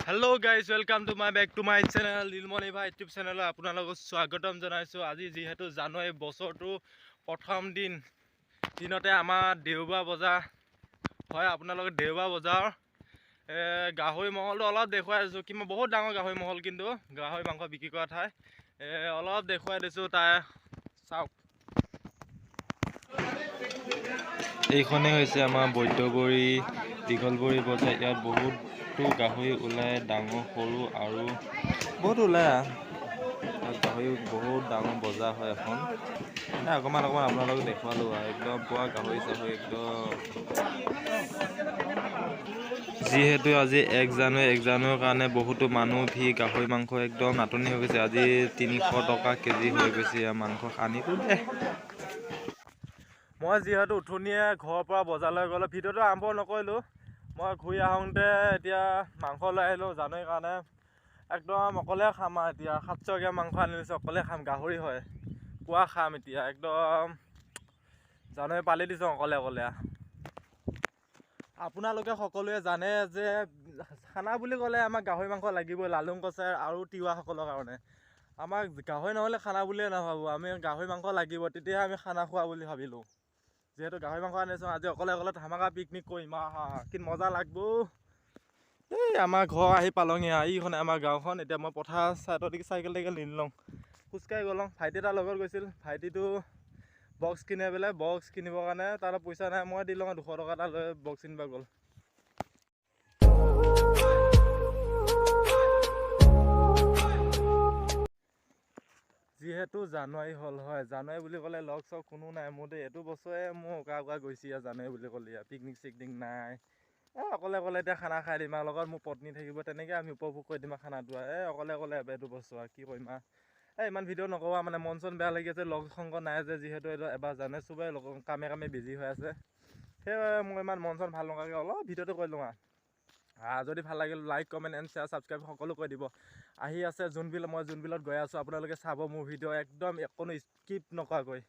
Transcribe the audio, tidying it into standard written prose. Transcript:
Hello guys welcome to back to my channel Nilmanibha YouTube channel आपनालोকক स्वागतम जनाइছো। আজি যেহেতু জানুৱাৰী বছৰটো প্ৰথম দিনতে আমাৰ দেওবাৰ বজাৰ হয়। আপোনালোকে দেওবাৰ বজাৰ গাহৰি মহলটো অলপ দেখুৱাই আছো। কিমান বহুত ডাঙৰ গাহৰি মহল, কিন্তু গাহৰি মাংস বিক্ৰী কৰা ঠাই অলপ দেখুৱাই দিছো। তাই চাওক, এইখনে হৈছে আমাৰ বৈদ্যবৰী দীঘলবৰী বজাৰ। ইয়াত বহুতো গাহৰি ওলায়, ডাঙৰ সৰু আৰু বহুত ওলায়। গাহৰি বহুত ডাঙৰ বজাৰ হয় এখন। অকণমান আপোনালোকক দেখুৱালো একদম পুৰা গাহৰি চাহৰি একদম। যিহেতু আজি 1 জানুৱাৰীৰ কাৰণে বহুতো মানুহ ভিৰ, গাহৰি মাংস একদম নাটনি হৈ গৈছে। আজি 300 টকা কেজি হৈ গৈছে মাংস। আনিলো দে। মই যিহেতু উঠনিয়ে ঘৰৰ পৰা বজাৰলৈ গ'লো, ভিডিঅ'টো আৰম্ভ নকৰিলোঁ। মই ঘূৰি আহোঁতে এতিয়া মাংস লৈ আহিলোঁ জানুৱাৰীৰ কাৰণে। একদম অকলে খাম আৰু এতিয়া 700 গ্ৰাম মাংস আনি লৈছোঁ, অকলে খাম। গাহৰি হয়, পুৱা খাম এতিয়া একদম। জানুৱাৰী পালি দিছোঁ অকলে। আপোনালোকে সকলোৱে জানে যে খানা বুলি ক'লে আমাক গাহৰি মাংস লাগিবই, লালুং কছাৰী আৰু তিৱাসকলৰ কাৰণে। আমাক গাহৰি নহ'লে খানা বুলিয়ে নাভাবোঁ, আমি গাহৰি মাংস লাগিব, তেতিয়াহে আমি খানা খোৱা বুলি ভাবিলোঁ। যিহেতু গাহৰি মাংস আনিছোঁ, আজি অকলে ধামাকা পিকনিক কৰিম। কি মজা লাগব। এই আমাৰ ঘৰ আহি পালঙি এইখন আমাৰ গাঁওখন। এতিয়া মই পথাৰ চাইডত চাইকেল নিলওঁ, খোজকাঢ়ি গ'লোঁ। ভাইটি এটা লগত গৈছিল, ভাইটিটো বক্স কিনে বোলে। বক্স কিনিবৰ কাৰণে তাৰ পইচা নাই, মই দি লওঁ 200 টকা এটা লৈ বক্স কিনিব গ'ল। যিহেতু জানুৱাৰী হ'ল হয়, জানুৱাৰী বুলি ক'লে লগ চগ কোনো নাই মোৰ দেই। এইটো বছৰে মোৰ উকা গৈছে জানুৱাৰী বুলি ক'লে। পিকনিক চিকনিক নাই, অকলে এতিয়া খানা খাই দিম আৰু লগত মোৰ পত্নী থাকিব। তেনেকৈ আমি উপভোগ কৰি দিম খানাটো। অকলে এইটো বস্তু আৰু কি কৰিম ইমান ভিডিঅ' নকৰোঁ মানে মন চন বেয়া লাগি আছে। লগ সংগ নাই যে, যিহেতু এইটো এবাৰ জানে চবেই কামে বিজি হৈ আছে। সেইবাবে মই ইমান মন চন ভাল নকৰাকৈ অলপ ভিডিঅ'টো কৰি লওঁ যদি ভাল লাগিল like comment and share subscribe সকলো কৰি দিব। আহি আছে জোনবিল, মই জোনবিলত গৈ আছোঁ। আপোনালোকে চাব মোৰ ভিডিঅ' একদম কোনো স্কিপ নকৰাকৈ।